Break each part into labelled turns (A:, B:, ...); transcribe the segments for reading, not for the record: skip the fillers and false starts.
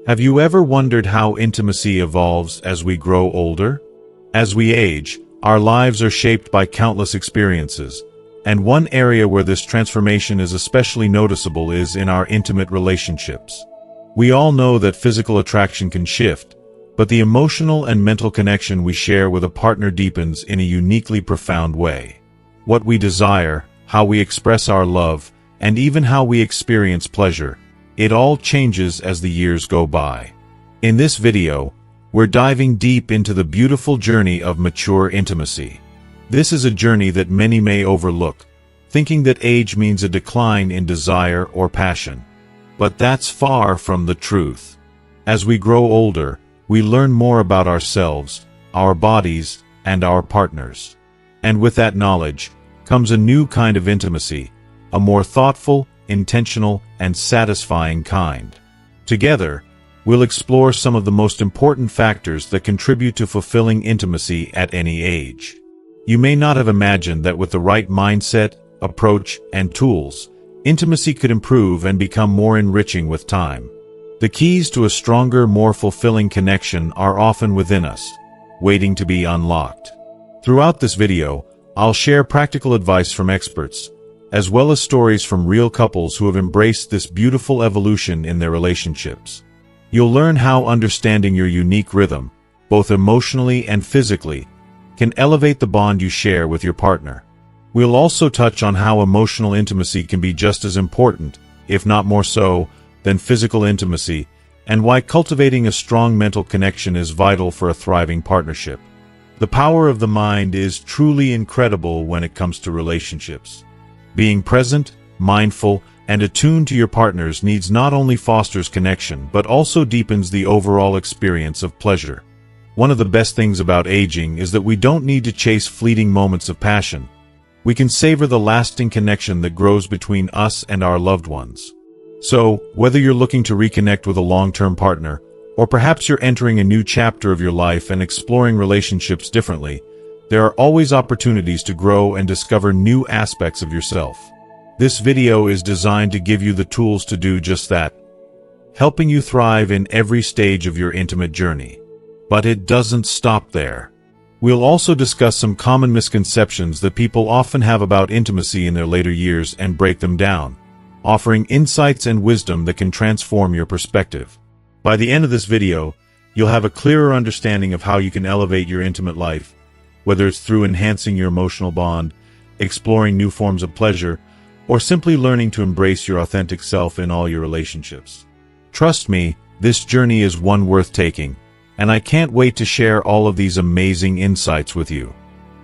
A: Have you ever wondered how intimacy evolves as we grow older? As we age, our lives are shaped by countless experiences, and one area where this transformation is especially noticeable is in our intimate relationships. We all know that physical attraction can shift, but the emotional and mental connection we share with a partner deepens in a uniquely profound way. What we desire, how we express our love, and even how we experience pleasure, it all changes as the years go by. In this video, we're diving deep into the beautiful journey of mature intimacy. This is a journey that many may overlook, thinking that age means a decline in desire or passion. But that's far from the truth. As we grow older, we learn more about ourselves, our bodies, and our partners. And with that knowledge comes a new kind of intimacy, a more thoughtful, intentional, and satisfying kind. Together, we'll explore some of the most important factors that contribute to fulfilling intimacy at any age. You may not have imagined that with the right mindset, approach, and tools, intimacy could improve and become more enriching with time. The keys to a stronger, more fulfilling connection are often within us, waiting to be unlocked. Throughout this video, I'll share practical advice from experts, as well as stories from real couples who have embraced this beautiful evolution in their relationships. You'll learn how understanding your unique rhythm, both emotionally and physically, can elevate the bond you share with your partner. We'll also touch on how emotional intimacy can be just as important, if not more so, than physical intimacy, and why cultivating a strong mental connection is vital for a thriving partnership. The power of the mind is truly incredible when it comes to relationships. Being present, mindful, and attuned to your partner's needs not only fosters connection but also deepens the overall experience of pleasure. One of the best things about aging is that we don't need to chase fleeting moments of passion. We can savor the lasting connection that grows between us and our loved ones. So, whether you're looking to reconnect with a long-term partner, or perhaps you're entering a new chapter of your life and exploring relationships differently, there are always opportunities to grow and discover new aspects of yourself. This video is designed to give you the tools to do just that, helping you thrive in every stage of your intimate journey. But it doesn't stop there. We'll also discuss some common misconceptions that people often have about intimacy in their later years and break them down, offering insights and wisdom that can transform your perspective. By the end of this video, you'll have a clearer understanding of how you can elevate your intimate life, whether it's through enhancing your emotional bond, exploring new forms of pleasure, or simply learning to embrace your authentic self in all your relationships. Trust me, this journey is one worth taking, and I can't wait to share all of these amazing insights with you.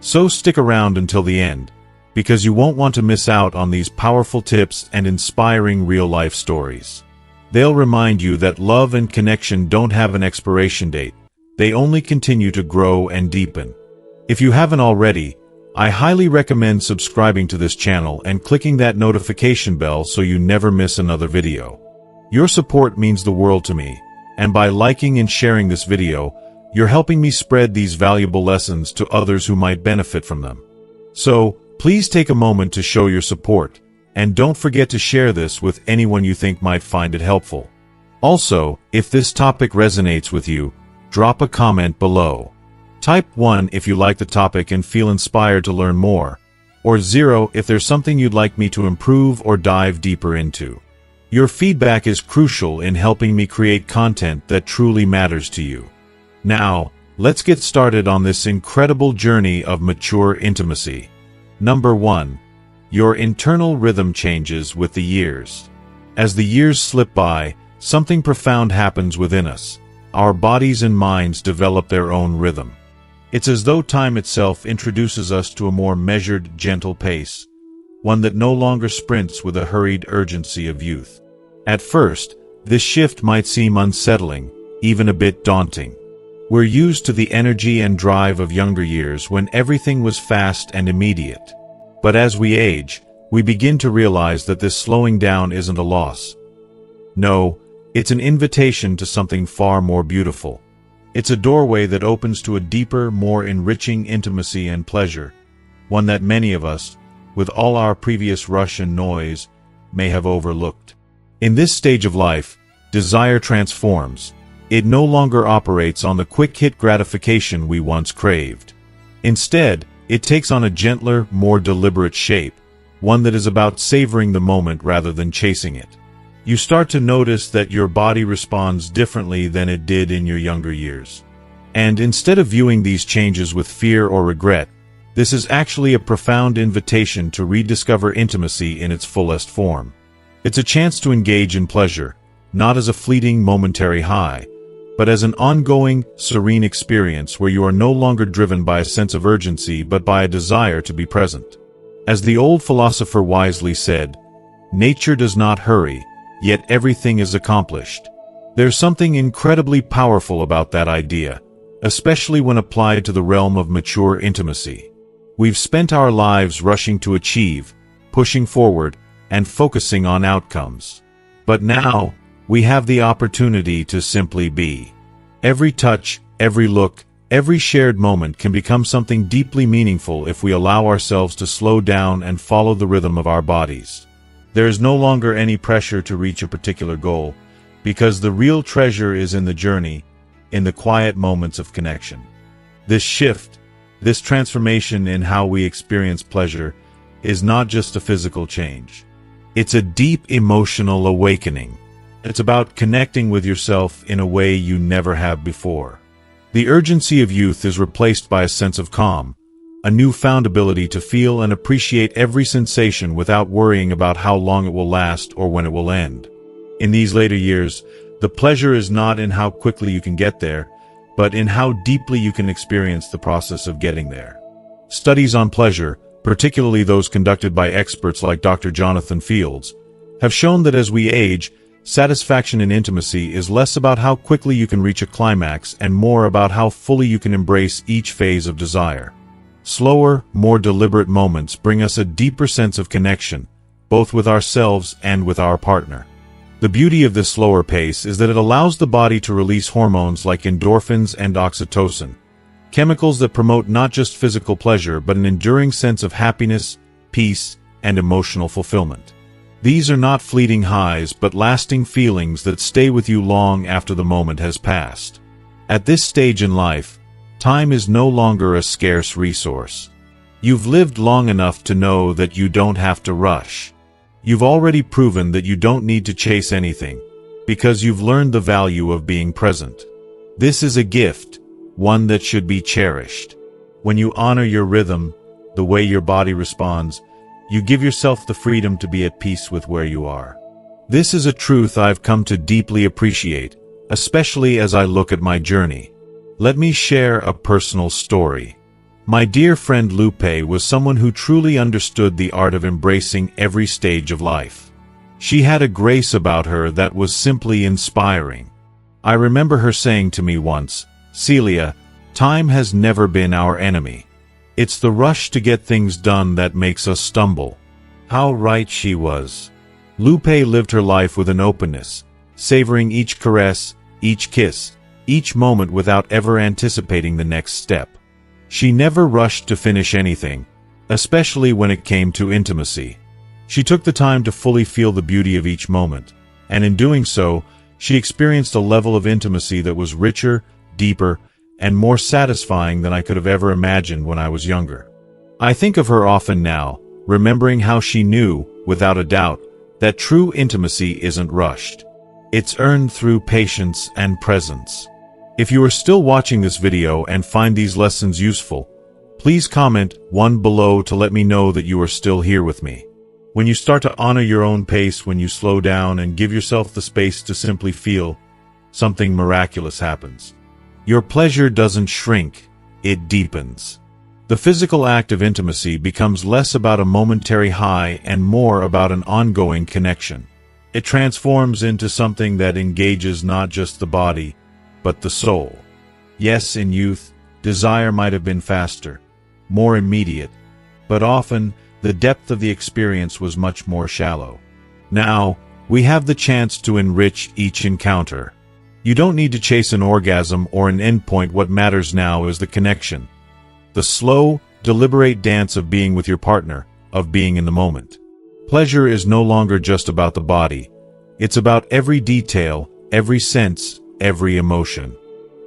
A: So stick around until the end, because you won't want to miss out on these powerful tips and inspiring real-life stories. They'll remind you that love and connection don't have an expiration date. They only continue to grow and deepen. If you haven't already, I highly recommend subscribing to this channel and clicking that notification bell so you never miss another video. Your support means the world to me, and by liking and sharing this video, you're helping me spread these valuable lessons to others who might benefit from them. So, please take a moment to show your support, and don't forget to share this with anyone you think might find it helpful. Also, if this topic resonates with you, drop a comment below. Type 1 if you like the topic and feel inspired to learn more, or 0 if there's something you'd like me to improve or dive deeper into. Your feedback is crucial in helping me create content that truly matters to you. Now, let's get started on this incredible journey of mature intimacy. Number 1. Your internal rhythm changes with the years. As the years slip by, something profound happens within us. Our bodies and minds develop their own rhythm. It's as though time itself introduces us to a more measured, gentle pace, one that no longer sprints with the hurried urgency of youth. At first, this shift might seem unsettling, even a bit daunting. We're used to the energy and drive of younger years when everything was fast and immediate. But as we age, we begin to realize that this slowing down isn't a loss. No, it's an invitation to something far more beautiful. It's a doorway that opens to a deeper, more enriching intimacy and pleasure, one that many of us, with all our previous rush and noise, may have overlooked. In this stage of life, desire transforms. It no longer operates on the quick-hit gratification we once craved. Instead, it takes on a gentler, more deliberate shape, one that is about savoring the moment rather than chasing it. You start to notice that your body responds differently than it did in your younger years. And instead of viewing these changes with fear or regret, this is actually a profound invitation to rediscover intimacy in its fullest form. It's a chance to engage in pleasure, not as a fleeting momentary high, but as an ongoing, serene experience where you are no longer driven by a sense of urgency but by a desire to be present. As the old philosopher wisely said, "Nature does not hurry, yet everything is accomplished." There's something incredibly powerful about that idea, especially when applied to the realm of mature intimacy. We've spent our lives rushing to achieve, pushing forward, and focusing on outcomes. But now, we have the opportunity to simply be. Every touch, every look, every shared moment can become something deeply meaningful if we allow ourselves to slow down and follow the rhythm of our bodies. There is no longer any pressure to reach a particular goal, because the real treasure is in the journey, in the quiet moments of connection. This shift, this transformation in how we experience pleasure, is not just a physical change. It's a deep emotional awakening. It's about connecting with yourself in a way you never have before. The urgency of youth is replaced by a sense of calm, a newfound ability to feel and appreciate every sensation without worrying about how long it will last or when it will end. In these later years, the pleasure is not in how quickly you can get there, but in how deeply you can experience the process of getting there. Studies on pleasure, particularly those conducted by experts like Dr. Jonathan Fields, have shown that as we age, satisfaction in intimacy is less about how quickly you can reach a climax and more about how fully you can embrace each phase of desire. Slower, more deliberate moments bring us a deeper sense of connection, both with ourselves and with our partner. The beauty of this slower pace is that it allows the body to release hormones like endorphins and oxytocin, chemicals that promote not just physical pleasure but an enduring sense of happiness, peace, and emotional fulfillment. These are not fleeting highs but lasting feelings that stay with you long after the moment has passed. At this stage in life, time is no longer a scarce resource. You've lived long enough to know that you don't have to rush. You've already proven that you don't need to chase anything, because you've learned the value of being present. This is a gift, one that should be cherished. When you honor your rhythm, the way your body responds, you give yourself the freedom to be at peace with where you are. This is a truth I've come to deeply appreciate, especially as I look at my journey. Let me share a personal story. My dear friend Lupe was someone who truly understood the art of embracing every stage of life. She had a grace about her that was simply inspiring. I remember her saying to me once, "Celia, time has never been our enemy. It's the rush to get things done that makes us stumble." How right she was. Lupe lived her life with an openness, savoring each caress, each kiss, each moment without ever anticipating the next step. She never rushed to finish anything, especially when it came to intimacy. She took the time to fully feel the beauty of each moment, and in doing so, she experienced a level of intimacy that was richer, deeper, and more satisfying than I could have ever imagined when I was younger. I think of her often now, remembering how she knew, without a doubt, that true intimacy isn't rushed. It's earned through patience and presence. If you are still watching this video and find these lessons useful, please comment one below to let me know that you are still here with me. When you start to honor your own pace, when you slow down and give yourself the space to simply feel, something miraculous happens. Your pleasure doesn't shrink, it deepens. The physical act of intimacy becomes less about a momentary high and more about an ongoing connection. It transforms into something that engages not just the body, but the soul. Yes, in youth, desire might have been faster, more immediate, but often the depth of the experience was much more shallow. Now, we have the chance to enrich each encounter. You don't need to chase an orgasm or an endpoint. What matters now is the connection. The slow, deliberate dance of being with your partner, of being in the moment. Pleasure is no longer just about the body. It's about every detail, every sense, every emotion.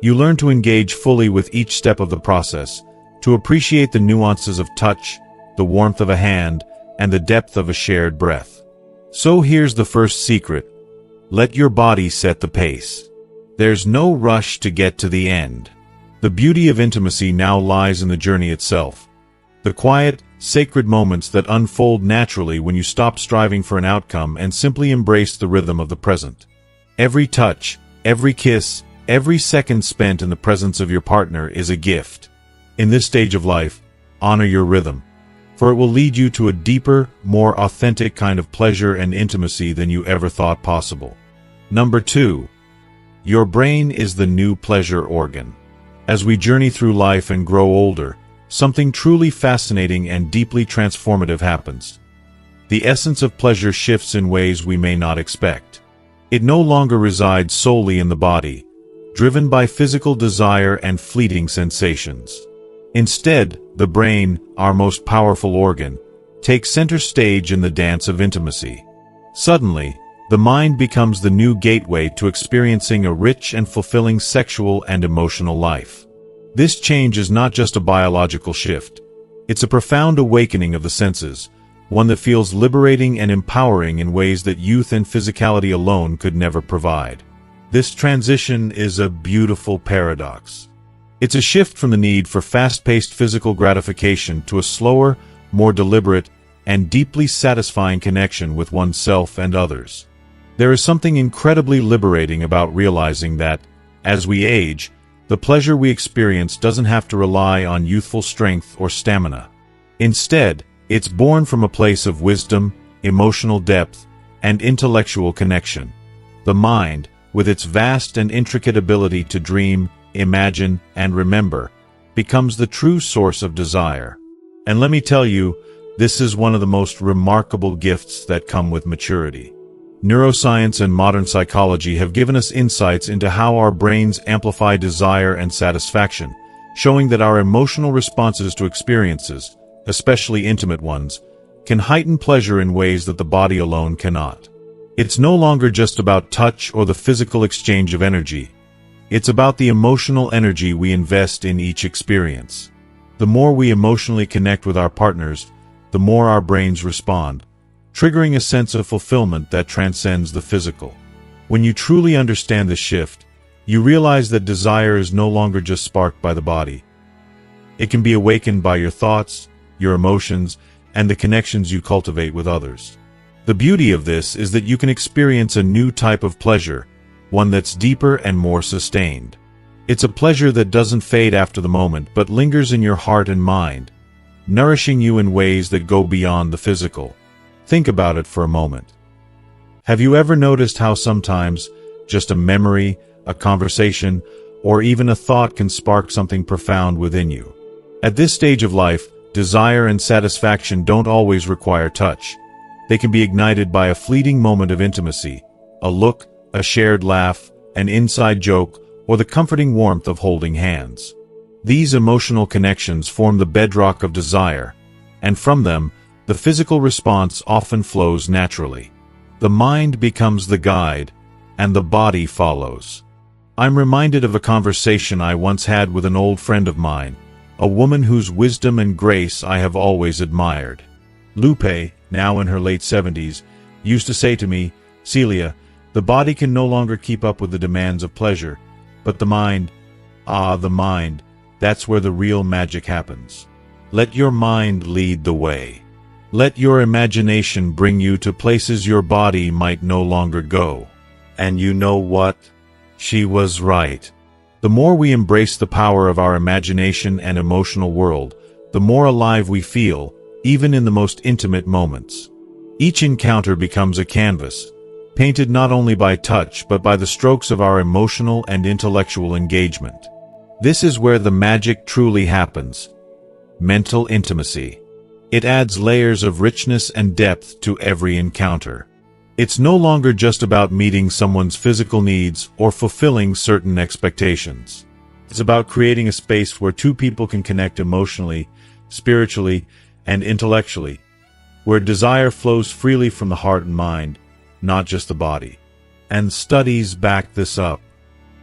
A: You learn to engage fully with each step of the process, to appreciate the nuances of touch, the warmth of a hand, and the depth of a shared breath. So here's the first secret. Let your body set the pace. There's no rush to get to the end. The beauty of intimacy now lies in the journey itself. The quiet, sacred moments that unfold naturally when you stop striving for an outcome and simply embrace the rhythm of the present. Every touch, every kiss, every second spent in the presence of your partner is a gift. In this stage of life, honor your rhythm, for it will lead you to a deeper, more authentic kind of pleasure and intimacy than you ever thought possible. Number 2. Your brain is the new pleasure organ. As we journey through life and grow older, something truly fascinating and deeply transformative happens. The essence of pleasure shifts in ways we may not expect. It no longer resides solely in the body, driven by physical desire and fleeting sensations. Instead, the brain, our most powerful organ, takes center stage in the dance of intimacy. Suddenly, the mind becomes the new gateway to experiencing a rich and fulfilling sexual and emotional life. This change is not just a biological shift. It's a profound awakening of the senses, one that feels liberating and empowering in ways that youth and physicality alone could never provide. This transition is a beautiful paradox. It's a shift from the need for fast-paced physical gratification to a slower, more deliberate, and deeply satisfying connection with oneself and others. There is something incredibly liberating about realizing that, as we age, the pleasure we experience doesn't have to rely on youthful strength or stamina. Instead, it's born from a place of wisdom, emotional depth, and intellectual connection. The mind, with its vast and intricate ability to dream, imagine, and remember, becomes the true source of desire. And let me tell you, this is one of the most remarkable gifts that come with maturity. Neuroscience and modern psychology have given us insights into how our brains amplify desire and satisfaction, showing that our emotional responses to experiences, especially intimate ones, can heighten pleasure in ways that the body alone cannot. It's no longer just about touch or the physical exchange of energy. It's about the emotional energy we invest in each experience. The more we emotionally connect with our partners, the more our brains respond, triggering a sense of fulfillment that transcends the physical. When you truly understand this shift, you realize that desire is no longer just sparked by the body. It can be awakened by your thoughts, your emotions, and the connections you cultivate with others. The beauty of this is that you can experience a new type of pleasure, one that's deeper and more sustained. It's a pleasure that doesn't fade after the moment but lingers in your heart and mind, nourishing you in ways that go beyond the physical. Think about it for a moment. Have you ever noticed how sometimes just a memory, a conversation, or even a thought can spark something profound within you? At this stage of life, desire and satisfaction don't always require touch. They can be ignited by a fleeting moment of intimacy, a look, a shared laugh, an inside joke, or the comforting warmth of holding hands. These emotional connections form the bedrock of desire, and from them, the physical response often flows naturally. The mind becomes the guide, and the body follows. I'm reminded of a conversation I once had with an old friend of mine, a woman whose wisdom and grace I have always admired. Lupe, now in her late 70s, used to say to me, "Celia, the body can no longer keep up with the demands of pleasure, but the mind, the mind, that's where the real magic happens. Let your mind lead the way. Let your imagination bring you to places your body might no longer go." And you know what? She was right. The more we embrace the power of our imagination and emotional world, the more alive we feel, even in the most intimate moments. Each encounter becomes a canvas, painted not only by touch but by the strokes of our emotional and intellectual engagement. This is where the magic truly happens. Mental intimacy. It adds layers of richness and depth to every encounter. It's no longer just about meeting someone's physical needs or fulfilling certain expectations. It's about creating a space where two people can connect emotionally, spiritually, and intellectually, where desire flows freely from the heart and mind, not just the body. and studies back this up.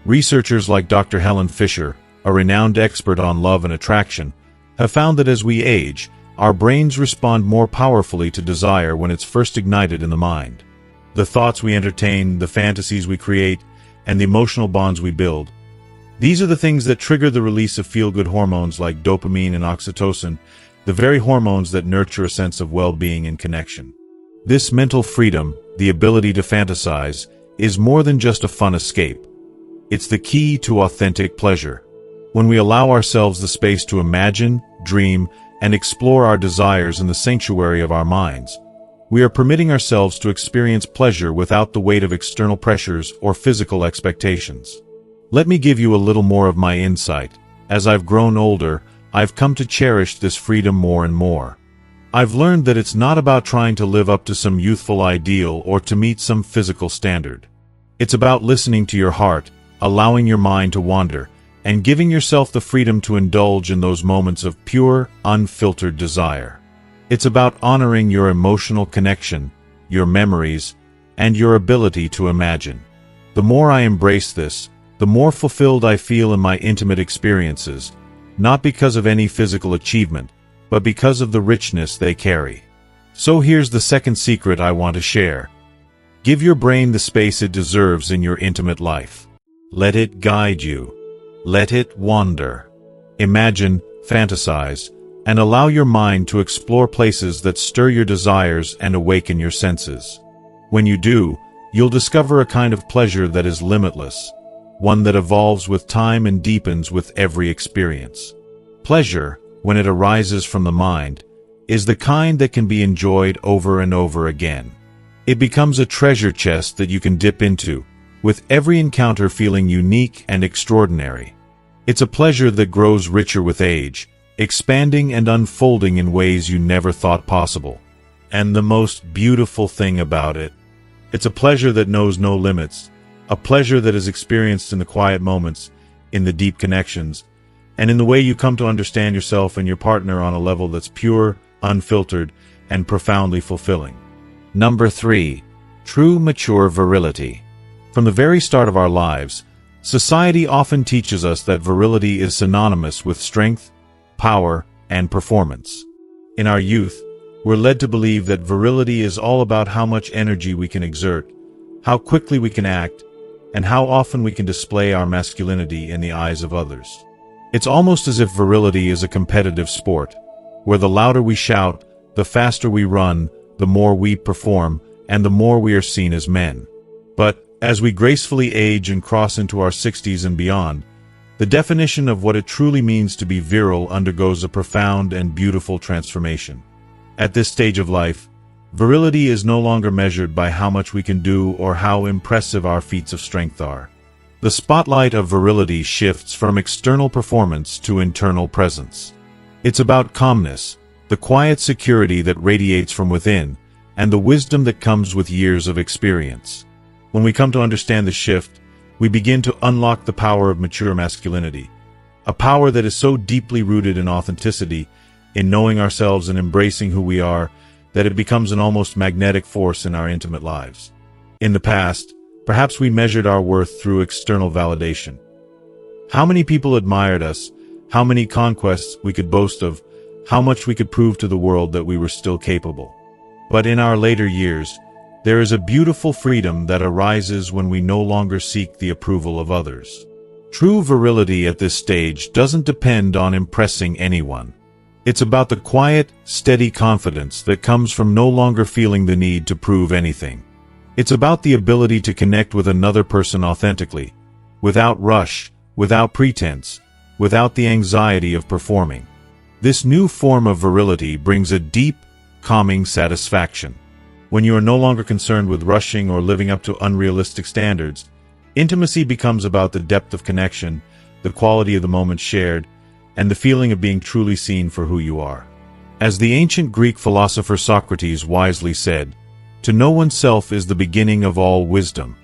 A: Researchers like Dr. Helen Fisher, a renowned expert on love and attraction, have found that as we age, our brains respond more powerfully to desire when it's first ignited in the mind. The thoughts we entertain, the fantasies we create, and the emotional bonds we build. These are the things that trigger the release of feel-good hormones like dopamine and oxytocin, the very hormones that nurture a sense of well-being and connection. This mental freedom, the ability to fantasize, is more than just a fun escape. It's the key to authentic pleasure. When we allow ourselves the space to imagine, dream, and explore our desires in the sanctuary of our minds, we are permitting ourselves to experience pleasure without the weight of external pressures or physical expectations. Let me give you a little more of my insight. As I've grown older, I've come to cherish this freedom more and more. I've learned that it's not about trying to live up to some youthful ideal or to meet some physical standard. It's about listening to your heart, allowing your mind to wander, and giving yourself the freedom to indulge in those moments of pure, unfiltered desire. It's about honoring your emotional connection, your memories, and your ability to imagine. The more I embrace this, the more fulfilled I feel in my intimate experiences, not because of any physical achievement, but because of the richness they carry. So here's the second secret I want to share. Give your brain the space it deserves in your intimate life. Let it guide you. Let it wander. Imagine, fantasize, and allow your mind to explore places that stir your desires and awaken your senses. When you do, you'll discover a kind of pleasure that is limitless, one that evolves with time and deepens with every experience. Pleasure, when it arises from the mind, is the kind that can be enjoyed over and over again. It becomes a treasure chest that you can dip into, with every encounter feeling unique and extraordinary. It's a pleasure that grows richer with age, expanding and unfolding in ways you never thought possible. And the most beautiful thing about it, it's a pleasure that knows no limits, a pleasure that is experienced in the quiet moments, in the deep connections, and in the way you come to understand yourself and your partner on a level that's pure, unfiltered, and profoundly fulfilling. Number 3. True mature virility. From the very start of our lives, society often teaches us that virility is synonymous with strength, power, and performance. In our youth, we're led to believe that virility is all about how much energy we can exert, how quickly we can act, and how often we can display our masculinity in the eyes of others. It's almost as if virility is a competitive sport, where the louder we shout, the faster we run, the more we perform, and the more we are seen as men. But as we gracefully age and cross into our 60s and beyond, the definition of what it truly means to be virile undergoes a profound and beautiful transformation. At this stage of life, virility is no longer measured by how much we can do or how impressive our feats of strength are. The spotlight of virility shifts from external performance to internal presence. It's about calmness, the quiet security that radiates from within, and the wisdom that comes with years of experience. When we come to understand the shift, we begin to unlock the power of mature masculinity, a power that is so deeply rooted in authenticity, in knowing ourselves and embracing who we are, that it becomes an almost magnetic force in our intimate lives. In the past, perhaps we measured our worth through external validation. How many people admired us, how many conquests we could boast of, how much we could prove to the world that we were still capable. But in our later years, there is a beautiful freedom that arises when we no longer seek the approval of others. True virility at this stage doesn't depend on impressing anyone. It's about the quiet, steady confidence that comes from no longer feeling the need to prove anything. It's about the ability to connect with another person authentically, without rush, without pretense, without the anxiety of performing. This new form of virility brings a deep, calming satisfaction. When you are no longer concerned with rushing or living up to unrealistic standards, intimacy becomes about the depth of connection, the quality of the moment shared, and the feeling of being truly seen for who you are. As the ancient Greek philosopher Socrates wisely said, "To know oneself is the beginning of all wisdom."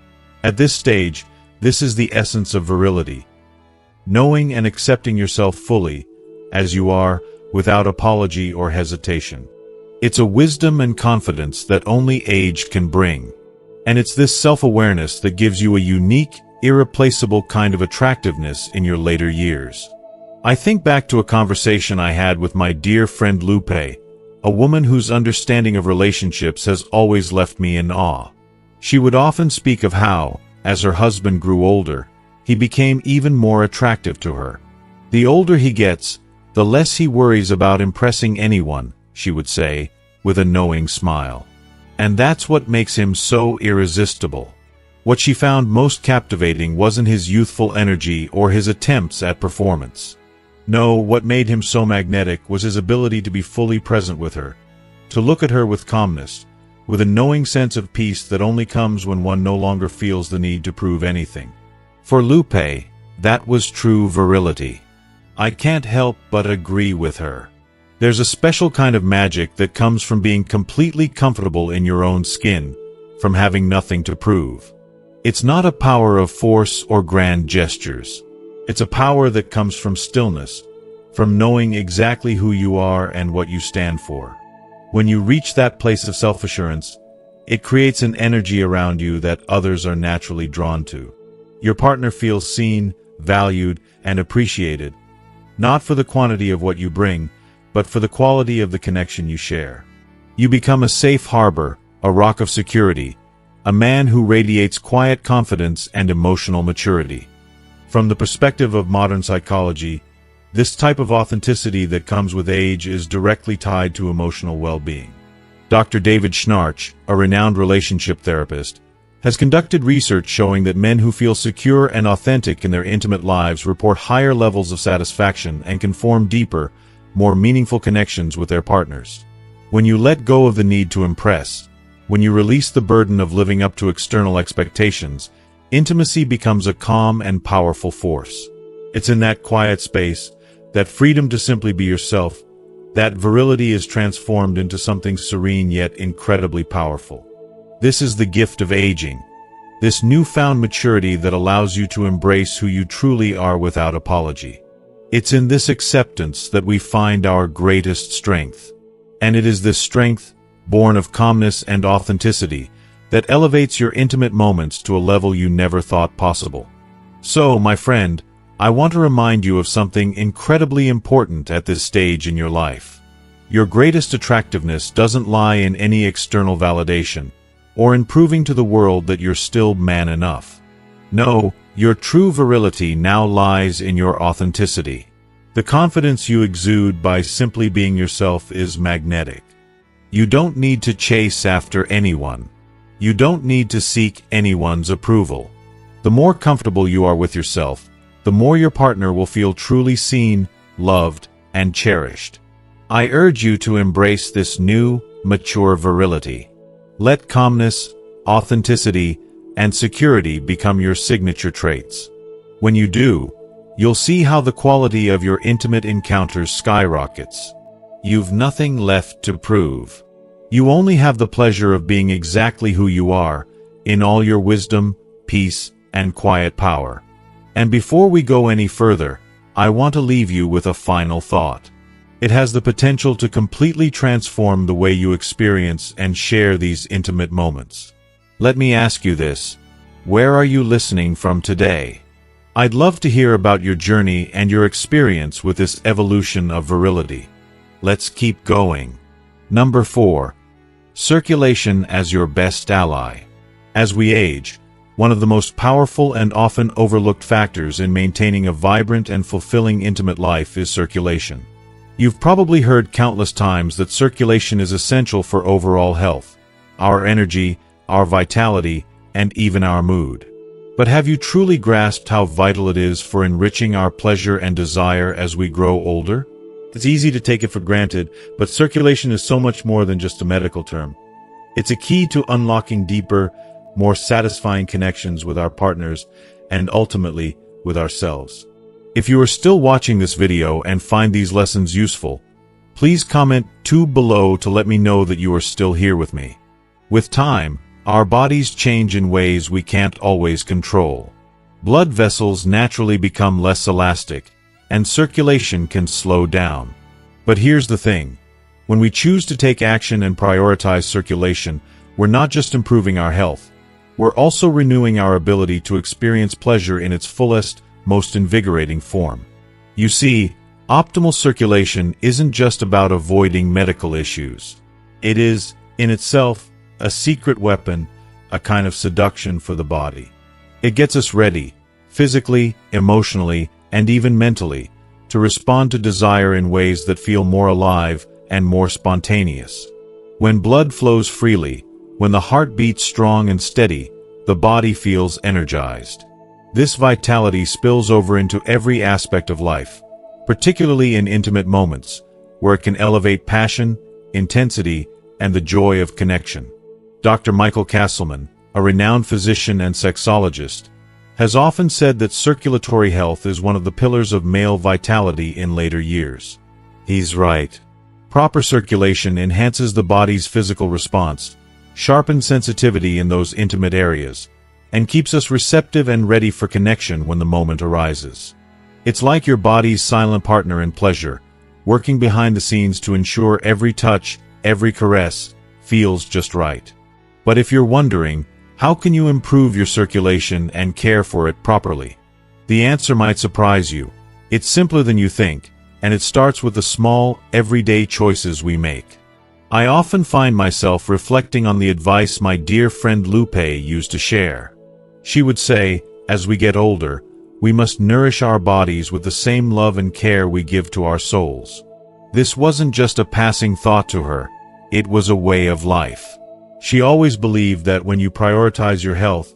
A: At this stage, this is the essence of virility. Knowing and accepting yourself fully, as you are, without apology or hesitation. It's a wisdom and confidence that only age can bring. And it's this self-awareness that gives you a unique, irreplaceable kind of attractiveness in your later years. I think back to a conversation I had with my dear friend Lupe, a woman whose understanding of relationships has always left me in awe. She would often speak of how, as her husband grew older, he became even more attractive to her. The older he gets, the less he worries about impressing anyone, she would say, with a knowing smile. And that's what makes him so irresistible. What she found most captivating wasn't his youthful energy or his attempts at performance. No, what made him so magnetic was his ability to be fully present with her, to look at her with calmness, with a knowing sense of peace that only comes when one no longer feels the need to prove anything. For Lupe, that was true virility. I can't help but agree with her. There's a special kind of magic that comes from being completely comfortable in your own skin, from having nothing to prove. It's not a power of force or grand gestures. It's a power that comes from stillness, from knowing exactly who you are and what you stand for. When you reach that place of self-assurance, it creates an energy around you that others are naturally drawn to. Your partner feels seen, valued, and appreciated, not for the quantity of what you bring, but for the quality of the connection you share. You become a safe harbor, a rock of security, a man who radiates quiet confidence and emotional maturity. From the perspective of modern psychology, this type of authenticity that comes with age is directly tied to emotional well-being. Dr. David Schnarch, a renowned relationship therapist, has conducted research showing that men who feel secure and authentic in their intimate lives report higher levels of satisfaction and can form deeper, more meaningful connections with their partners. When you let go of the need to impress, when you release the burden of living up to external expectations, intimacy becomes a calm and powerful force. It's in that quiet space, that freedom to simply be yourself, that virility is transformed into something serene yet incredibly powerful. This is the gift of aging, this newfound maturity that allows you to embrace who you truly are without apology. It's in this acceptance that we find our greatest strength. And it is this strength, born of calmness and authenticity, that elevates your intimate moments to a level you never thought possible. So, my friend, I want to remind you of something incredibly important at this stage in your life. Your greatest attractiveness doesn't lie in any external validation, or in proving to the world that you're still man enough. No, your true virility now lies in your authenticity. The confidence you exude by simply being yourself is magnetic. You don't need to chase after anyone. You don't need to seek anyone's approval. The more comfortable you are with yourself, the more your partner will feel truly seen, loved, and cherished. I urge you to embrace this new, mature virility. Let calmness, authenticity, and security become your signature traits. When you do, you'll see how the quality of your intimate encounters skyrockets. You've nothing left to prove. You only have the pleasure of being exactly who you are, in all your wisdom, peace, and quiet power. And before we go any further, I want to leave you with a final thought. It has the potential to completely transform the way you experience and share these intimate moments. Let me ask you this: where are you listening from today? I'd love to hear about your journey and your experience with this evolution of virility. Let's keep going. Number 4. Circulation as your best ally. As we age, one of the most powerful and often overlooked factors in maintaining a vibrant and fulfilling intimate life is circulation. You've probably heard countless times that circulation is essential for overall health, our energy, our vitality, and even our mood. But have you truly grasped how vital it is for enriching our pleasure and desire as we grow older? It's easy to take it for granted, but circulation is so much more than just a medical term. It's a key to unlocking deeper, more satisfying connections with our partners and ultimately with ourselves. If you are still watching this video and find these lessons useful, please comment 2 below to let me know that you are still here with me. With time, our bodies change in ways we can't always control. Blood vessels naturally become less elastic, and circulation can slow down. But here's the thing. When we choose to take action and prioritize circulation, we're not just improving our health, we're also renewing our ability to experience pleasure in its fullest, most invigorating form. You see, optimal circulation isn't just about avoiding medical issues. It is, in itself, a secret weapon, a kind of seduction for the body. It gets us ready, physically, emotionally, and even mentally, to respond to desire in ways that feel more alive and more spontaneous. When blood flows freely, when the heart beats strong and steady, the body feels energized. This vitality spills over into every aspect of life, particularly in intimate moments, where it can elevate passion, intensity, and the joy of connection. Dr. Michael Castleman, a renowned physician and sexologist, has often said that circulatory health is one of the pillars of male vitality in later years. He's right. Proper circulation enhances the body's physical response, sharpens sensitivity in those intimate areas, and keeps us receptive and ready for connection when the moment arises. It's like your body's silent partner in pleasure, working behind the scenes to ensure every touch, every caress, feels just right. But if you're wondering, how can you improve your circulation and care for it properly? The answer might surprise you. It's simpler than you think, and it starts with the small, everyday choices we make. I often find myself reflecting on the advice my dear friend Lupe used to share. She would say, as we get older, we must nourish our bodies with the same love and care we give to our souls. This wasn't just a passing thought to her, it was a way of life. She always believed that when you prioritize your health,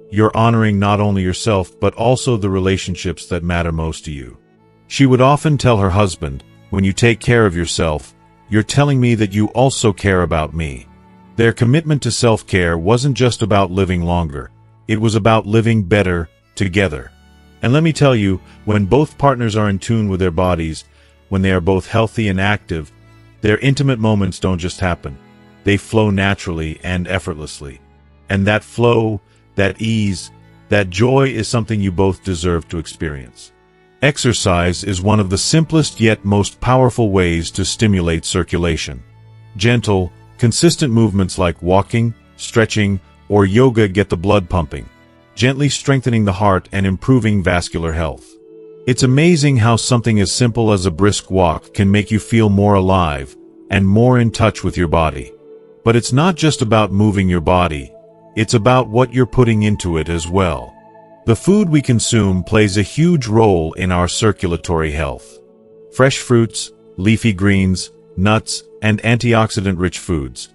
A: you're honoring not only yourself but also the relationships that matter most to you. She would often tell her husband, when you take care of yourself, you're telling me that you also care about me. Their commitment to self-care wasn't just about living longer, it was about living better, together. And let me tell you, when both partners are in tune with their bodies, when they are both healthy and active, their intimate moments don't just happen. They flow naturally and effortlessly. And that flow, that ease, that joy is something you both deserve to experience. Exercise is one of the simplest yet most powerful ways to stimulate circulation. Gentle, consistent movements like walking, stretching, or yoga get the blood pumping, gently strengthening the heart and improving vascular health. It's amazing how something as simple as a brisk walk can make you feel more alive and more in touch with your body. But it's not just about moving your body, it's about what you're putting into it as well. The food we consume plays a huge role in our circulatory health. Fresh fruits, leafy greens, nuts, and antioxidant-rich foods.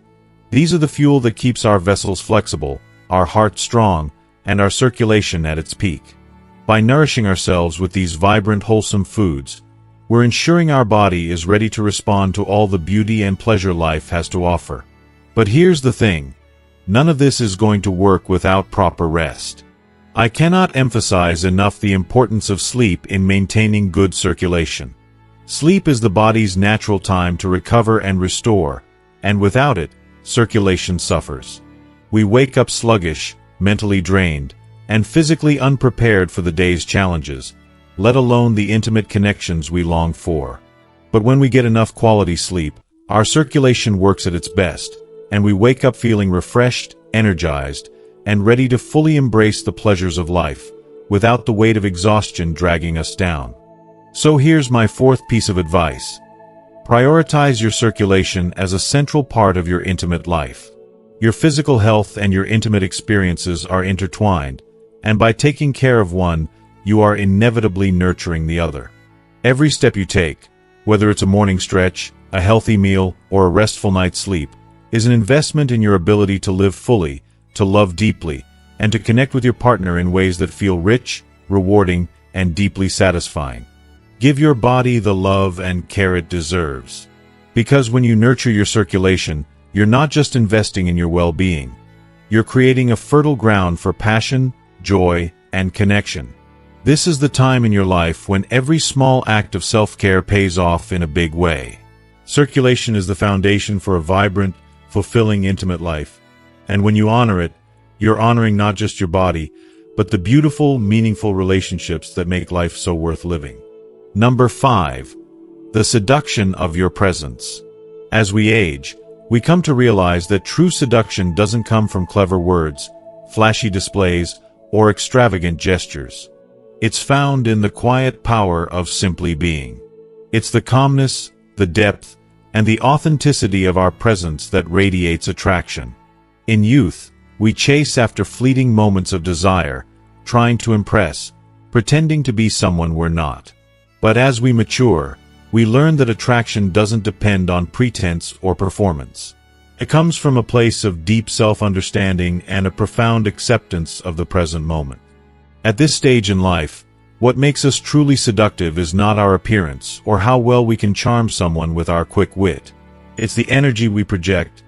A: These are the fuel that keeps our vessels flexible, our heart strong, and our circulation at its peak. By nourishing ourselves with these vibrant, wholesome foods, we're ensuring our body is ready to respond to all the beauty and pleasure life has to offer. But here's the thing, none of this is going to work without proper rest. I cannot emphasize enough the importance of sleep in maintaining good circulation. Sleep is the body's natural time to recover and restore, and without it, circulation suffers. We wake up sluggish, mentally drained, and physically unprepared for the day's challenges, let alone the intimate connections we long for. But when we get enough quality sleep, our circulation works at its best, and we wake up feeling refreshed, energized, and ready to fully embrace the pleasures of life, without the weight of exhaustion dragging us down. So here's my fourth piece of advice. Prioritize your circulation as a central part of your intimate life. Your physical health and your intimate experiences are intertwined, and by taking care of one, you are inevitably nurturing the other. Every step you take, whether it's a morning stretch, a healthy meal, or a restful night's sleep, is an investment in your ability to live fully, to love deeply, and to connect with your partner in ways that feel rich, rewarding, and deeply satisfying. Give your body the love and care it deserves. Because when you nurture your circulation, you're not just investing in your well-being. You're creating a fertile ground for passion, joy, and connection. This is the time in your life when every small act of self-care pays off in a big way. Circulation is the foundation for a vibrant, fulfilling, intimate life. And when you honor it, you're honoring not just your body, but the beautiful, meaningful relationships that make life so worth living. Number 5. The seduction of your presence. As we age, we come to realize that true seduction doesn't come from clever words, flashy displays, or extravagant gestures. It's found in the quiet power of simply being. It's the calmness, the depth, and the authenticity of our presence that radiates attraction. In youth, we chase after fleeting moments of desire, trying to impress, pretending to be someone we're not. But as we mature, we learn that attraction doesn't depend on pretense or performance. It comes from a place of deep self-understanding and a profound acceptance of the present moment. At this stage in life, what makes us truly seductive is not our appearance or how well we can charm someone with our quick wit. It's the energy we project,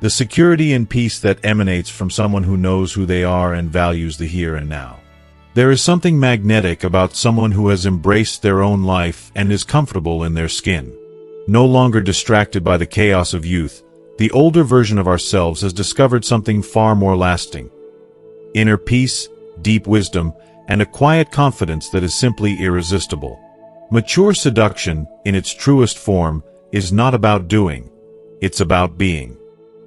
A: the security and peace that emanates from someone who knows who they are and values the here and now. There is something magnetic about someone who has embraced their own life and is comfortable in their skin. No longer distracted by the chaos of youth, the older version of ourselves has discovered something far more lasting. Inner peace, deep wisdom, and a quiet confidence that is simply irresistible. Mature seduction, in its truest form, is not about doing. It's about being.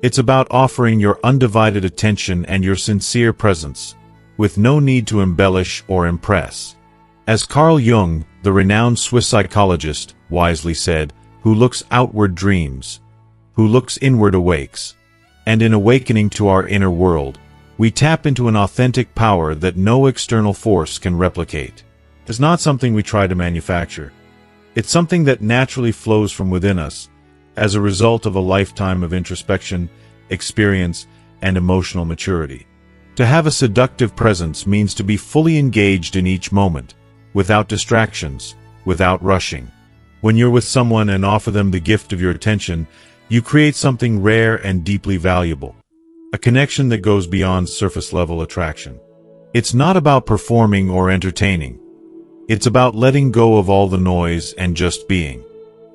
A: It's about offering your undivided attention and your sincere presence, with no need to embellish or impress. As Carl Jung, the renowned Swiss psychologist, wisely said, "Who looks outward dreams, who looks inward awakes." And in awakening to our inner world, we tap into an authentic power that no external force can replicate. It's not something we try to manufacture. It's something that naturally flows from within us, as a result of a lifetime of introspection, experience, and emotional maturity. To have a seductive presence means to be fully engaged in each moment, without distractions, without rushing. When you're with someone and offer them the gift of your attention, you create something rare and deeply valuable. A connection that goes beyond surface-level attraction. It's not about performing or entertaining. It's about letting go of all the noise and just being.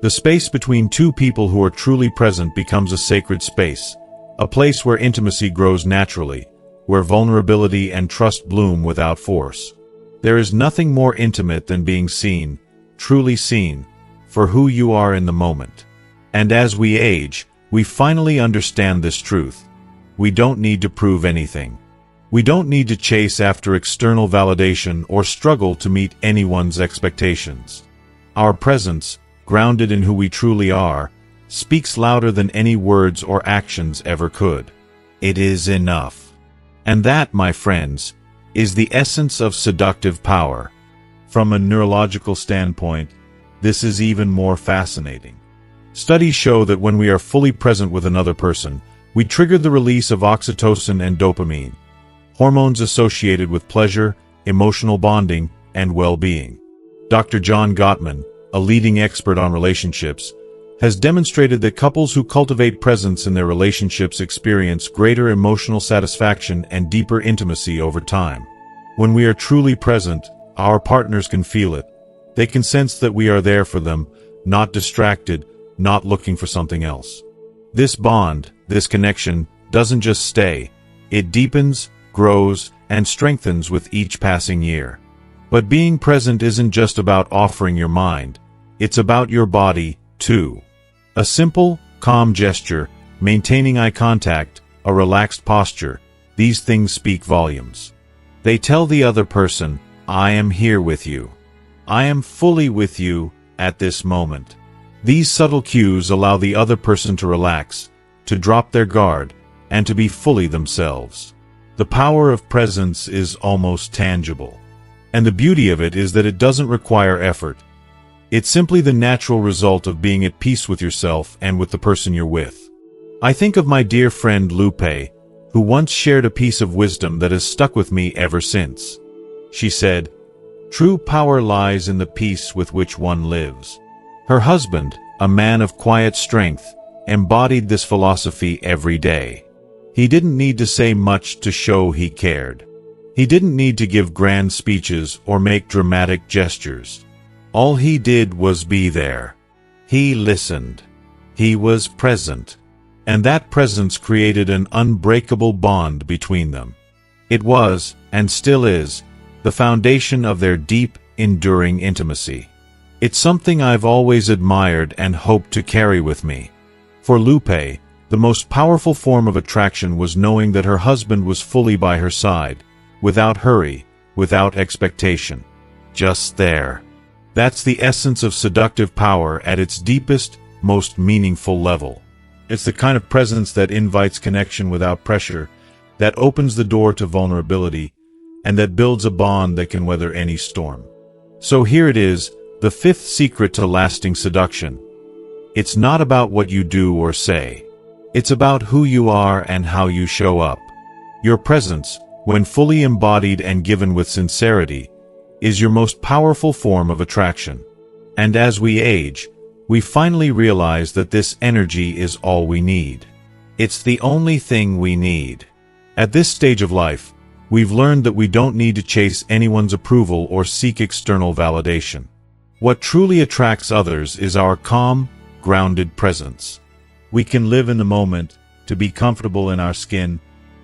A: The space between two people who are truly present becomes a sacred space, a place where intimacy grows naturally, where vulnerability and trust bloom without force. There is nothing more intimate than being seen, truly seen, for who you are in the moment. And as we age, we finally understand this truth. We don't need to prove anything. We don't need to chase after external validation or struggle to meet anyone's expectations. Our presence, grounded in who we truly are, speaks louder than any words or actions ever could. It is enough. And that, my friends, is the essence of seductive power. From a neurological standpoint, this is even more fascinating. Studies show that when we are fully present with another person, we trigger the release of oxytocin and dopamine, hormones associated with pleasure, emotional bonding, and well-being. Dr. John Gottman, a leading expert on relationships, has demonstrated that couples who cultivate presence in their relationships experience greater emotional satisfaction and deeper intimacy over time. When we are truly present, our partners can feel it. They can sense that we are there for them, not distracted, not looking for something else. This bond, this connection, doesn't just stay. It deepens, grows, and strengthens with each passing year. But being present isn't just about offering your mind. It's about your body, too. A simple, calm gesture, maintaining eye contact, a relaxed posture, these things speak volumes. They tell the other person, I am here with you. I am fully with you at this moment. These subtle cues allow the other person to relax, to drop their guard, and to be fully themselves. The power of presence is almost tangible. And the beauty of it is that it doesn't require effort. It's simply the natural result of being at peace with yourself and with the person you're with. I think of my dear friend Lupe, who once shared a piece of wisdom that has stuck with me ever since. She said, "True power lies in the peace with which one lives." Her husband, a man of quiet strength, embodied this philosophy every day. He didn't need to say much to show he cared. He didn't need to give grand speeches or make dramatic gestures. All he did was be there. He listened. He was present. And that presence created an unbreakable bond between them. It was, and still is, the foundation of their deep, enduring intimacy. It's something I've always admired and hoped to carry with me. For Lupe, The most powerful form of attraction was knowing that her husband was fully by her side, without hurry, without expectation. Just there. That's the essence of seductive power at its deepest, most meaningful level. It's the kind of presence that invites connection without pressure, that opens the door to vulnerability, and that builds a bond that can weather any storm. So here it is, the fifth secret to lasting seduction. It's not about what you do or say. It's about who you are and how you show up. Your presence, when fully embodied and given with sincerity, is your most powerful form of attraction. And as we age, we finally realize that this energy is all we need. It's the only thing we need. At this stage of life, we've learned that we don't need to chase anyone's approval or seek external validation. What truly attracts others is our calm, grounded presence. We can live in the moment, to be comfortable in our skin,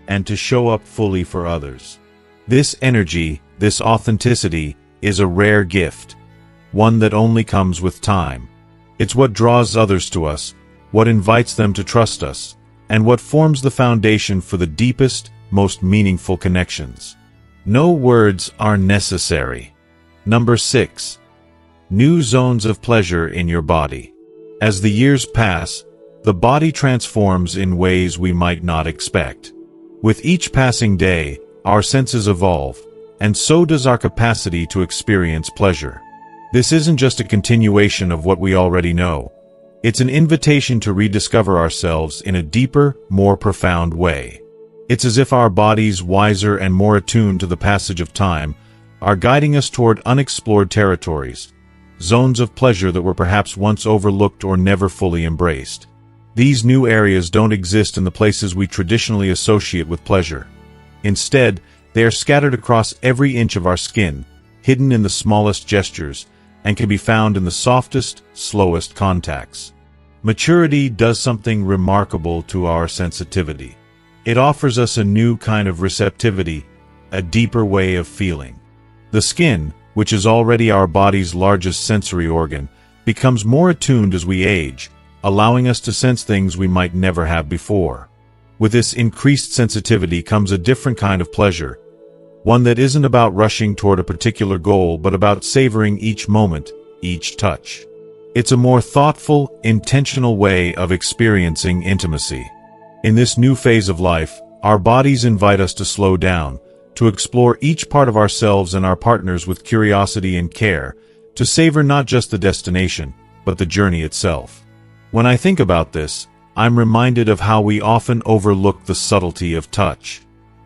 A: and to show up fully for others. This energy, this authenticity, is a rare gift, one that only comes with time. It's what draws others to us, what invites them to trust us, and what forms the foundation for the deepest, most meaningful connections. No words are necessary. Number 6. New zones of pleasure in your body. As the years pass, the body transforms in ways we might not expect. With each passing day, our senses evolve, and so does our capacity to experience pleasure. This isn't just a continuation of what we already know. It's an invitation to rediscover ourselves in a deeper, more profound way. It's as if our bodies, wiser and more attuned to the passage of time, are guiding us toward unexplored territories, zones of pleasure that were perhaps once overlooked or never fully embraced. These new areas don't exist in the places we traditionally associate with pleasure. Instead, they are scattered across every inch of our skin, hidden in the smallest gestures, and can be found in the softest, slowest contacts. Maturity does something remarkable to our sensitivity. It offers us a new kind of receptivity, a deeper way of feeling. The skin, which is already our body's largest sensory organ, becomes more attuned as we age, allowing us to sense things we might never have before. With this increased sensitivity comes a different kind of pleasure, one that isn't about rushing toward a particular goal but about savoring each moment, each touch. It's a more thoughtful, intentional way of experiencing intimacy. In this new phase of life, our bodies invite us to slow down, to explore each part of ourselves and our partners with curiosity and care, to savor not just the destination, but the journey itself. When I think about this, I'm reminded of how we often overlook the subtlety of touch.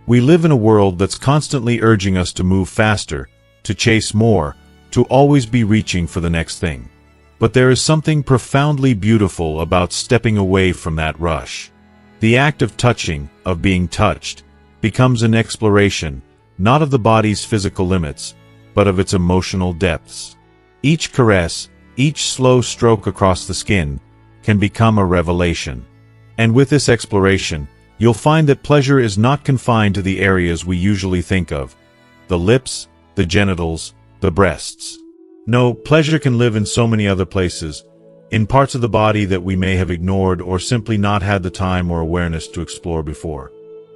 A: We live in a world that's constantly urging us to move faster, to chase more, to always be reaching for the next thing. But there is something profoundly beautiful about stepping away from that rush. The act of touching, of being touched, becomes an exploration, not of the body's physical limits, but of its emotional depths. Each caress, each slow stroke across the skin, can become a revelation. And with this exploration, you'll find that pleasure is not confined to the areas we usually think of: the lips, the genitals, the breasts. No, pleasure can live in so many other places, in parts of the body that we may have ignored or simply not had the time or awareness to explore before.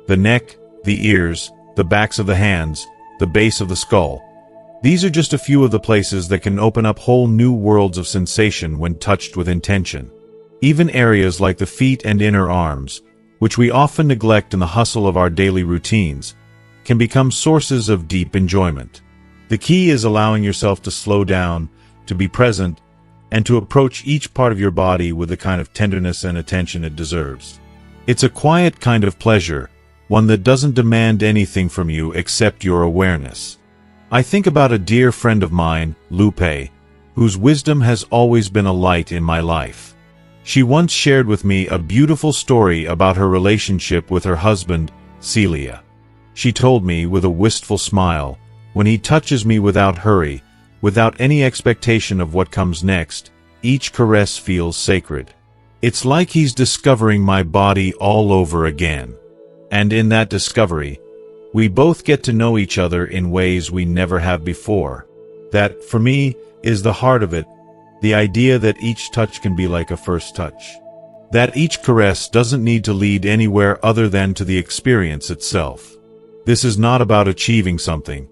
A: The neck, the ears, the backs of the hands, the base of the skull. These are just a few of the places that can open up whole new worlds of sensation when touched with intention. Even areas like the feet and inner arms, which we often neglect in the hustle of our daily routines, can become sources of deep enjoyment. The key is allowing yourself to slow down, to be present, and to approach each part of your body with the kind of tenderness and attention it deserves. It's a quiet kind of pleasure, one that doesn't demand anything from you except your awareness. I think about a dear friend of mine, Lupe, whose wisdom has always been a light in my life. She once shared with me a beautiful story about her relationship with her husband, Celia. She told me with a wistful smile, "When he touches me without hurry, without any expectation of what comes next, each caress feels sacred. It's like he's discovering my body all over again. And in that discovery, we both get to know each other in ways we never have before. That, for me, is the heart of it. The idea that each touch can be like a first touch. That each caress doesn't need to lead anywhere other than to the experience itself. This is not about achieving something.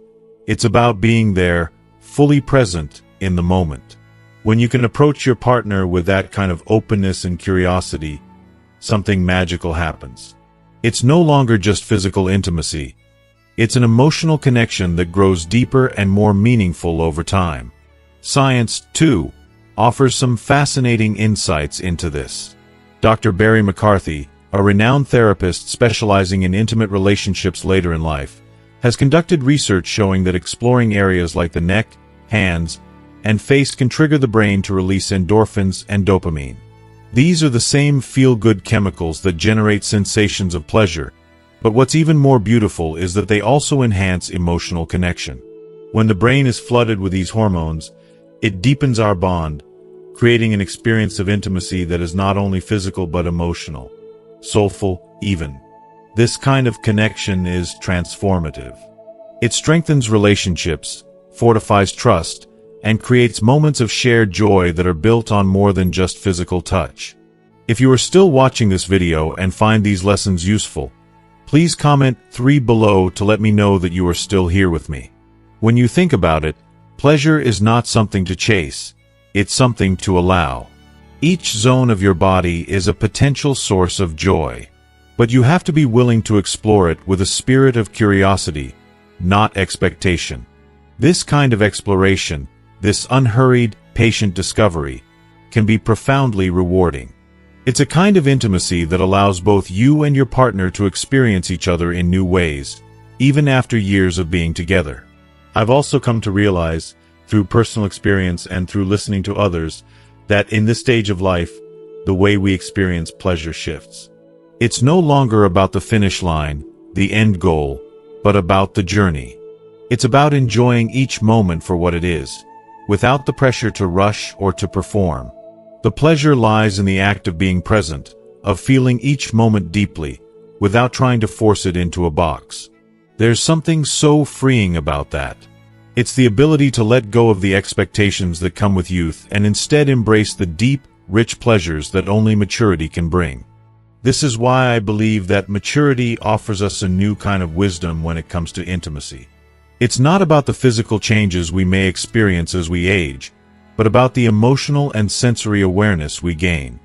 A: It's about being there, fully present in the moment. When you can approach your partner with that kind of openness and curiosity, something magical happens. It's no longer just physical intimacy. It's an emotional connection that grows deeper and more meaningful over time. Science, too, offers some fascinating insights into this. Dr. Barry McCarthy, a renowned therapist specializing in intimate relationships later in life, has conducted research showing that exploring areas like the neck, hands, and face can trigger the brain to release endorphins and dopamine. These are the same feel-good chemicals that generate sensations of pleasure, but what's even more beautiful is that they also enhance emotional connection. When the brain is flooded with these hormones, it deepens our bond, creating an experience of intimacy that is not only physical but emotional, soulful even. This kind of connection is transformative. It strengthens relationships, fortifies trust, and creates moments of shared joy that are built on more than just physical touch. If you are still watching this video and find these lessons useful, please comment 3 below to let me know that you are still here with me. When you think about it, pleasure is not something to chase, it's something to allow. Each zone of your body is a potential source of joy, but you have to be willing to explore it with a spirit of curiosity, not expectation. This kind of exploration, this unhurried, patient discovery, can be profoundly rewarding. It's a kind of intimacy that allows both you and your partner to experience each other in new ways, even after years of being together. I've also come to realize, through personal experience and through listening to others, that in this stage of life, the way we experience pleasure shifts. It's no longer about the finish line, the end goal, but about the journey. It's about enjoying each moment for what it is, without the pressure to rush or to perform. The pleasure lies in the act of being present, of feeling each moment deeply, without trying to force it into a box. There's something so freeing about that. It's the ability to let go of the expectations that come with youth and instead embrace the deep, rich pleasures that only maturity can bring. This is why I believe that maturity offers us a new kind of wisdom when it comes to intimacy. It's not about the physical changes we may experience as we age, but about the emotional and sensory awareness we gain.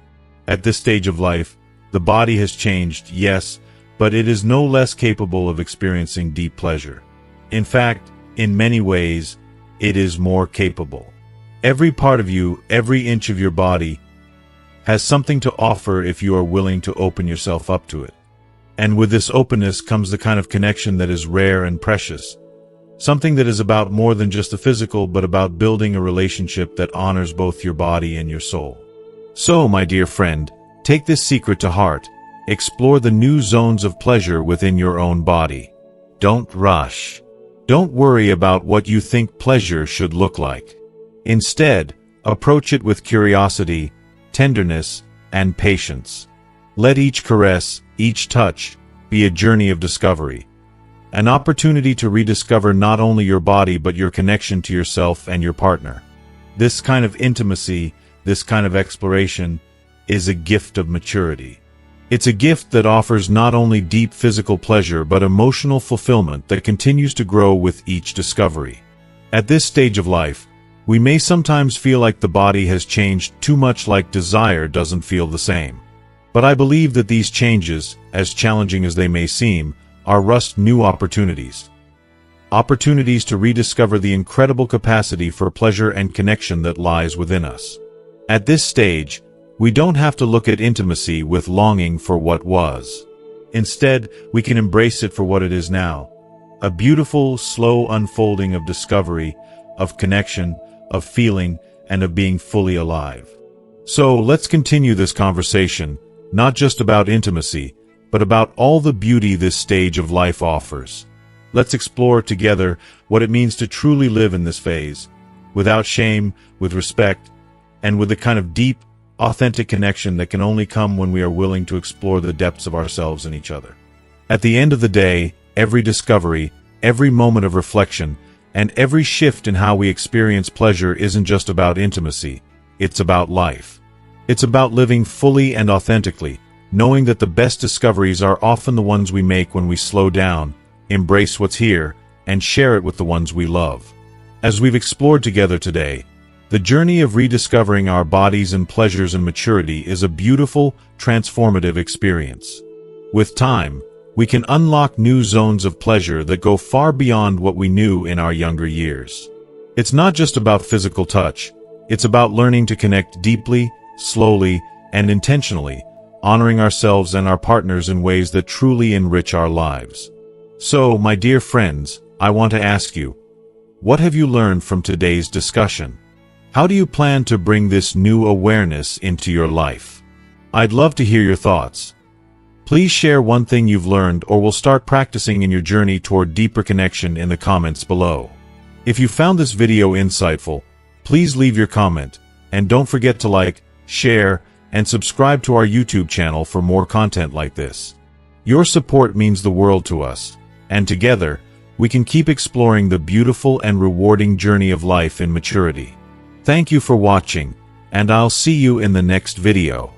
A: At this stage of life, the body has changed, yes, but it is no less capable of experiencing deep pleasure. In fact, in many ways, it is more capable. Every part of you, every inch of your body, has something to offer if you are willing to open yourself up to it. And with this openness comes the kind of connection that is rare and precious. Something that is about more than just the physical, but about building a relationship that honors both your body and your soul. So, my dear friend, take this secret to heart. Explore the new zones of pleasure within your own body. Don't rush. Don't worry about what you think pleasure should look like. Instead, approach it with curiosity, tenderness, and patience. Let each caress, each touch, be a journey of discovery. An opportunity to rediscover not only your body but your connection to yourself and your partner. This kind of intimacy, this kind of exploration, is a gift of maturity. It's a gift that offers not only deep physical pleasure but emotional fulfillment that continues to grow with each discovery. At this stage of life, we may sometimes feel like the body has changed too much, like desire doesn't feel the same. But I believe that these changes, as challenging as they may seem, are just new opportunities. Opportunities to rediscover the incredible capacity for pleasure and connection that lies within us. At this stage, we don't have to look at intimacy with longing for what was. Instead, we can embrace it for what it is now. A beautiful, slow unfolding of discovery, of connection, of feeling, and of being fully alive. So, let's continue this conversation, not just about intimacy, but about all the beauty this stage of life offers. Let's explore together what it means to truly live in this phase, without shame, with respect, and with the kind of deep, authentic connection that can only come when we are willing to explore the depths of ourselves and each other. At the end of the day, every discovery, every moment of reflection, and every shift in how we experience pleasure isn't just about intimacy, it's about life. It's about living fully and authentically, knowing that the best discoveries are often the ones we make when we slow down, embrace what's here, and share it with the ones we love. As we've explored together today, the journey of rediscovering our bodies and pleasures and maturity is a beautiful, transformative experience. With time, we can unlock new zones of pleasure that go far beyond what we knew in our younger years. It's not just about physical touch, it's about learning to connect deeply, slowly, and intentionally, honoring ourselves and our partners in ways that truly enrich our lives. So, my dear friends, I want to ask you, what have you learned from today's discussion? How do you plan to bring this new awareness into your life? I'd love to hear your thoughts. Please share one thing you've learned or will start practicing in your journey toward deeper connection in the comments below. If you found this video insightful, please leave your comment, and don't forget to like, share, and subscribe to our YouTube channel for more content like this. Your support means the world to us, and together, we can keep exploring the beautiful and rewarding journey of life in maturity. Thank you for watching, and I'll see you in the next video.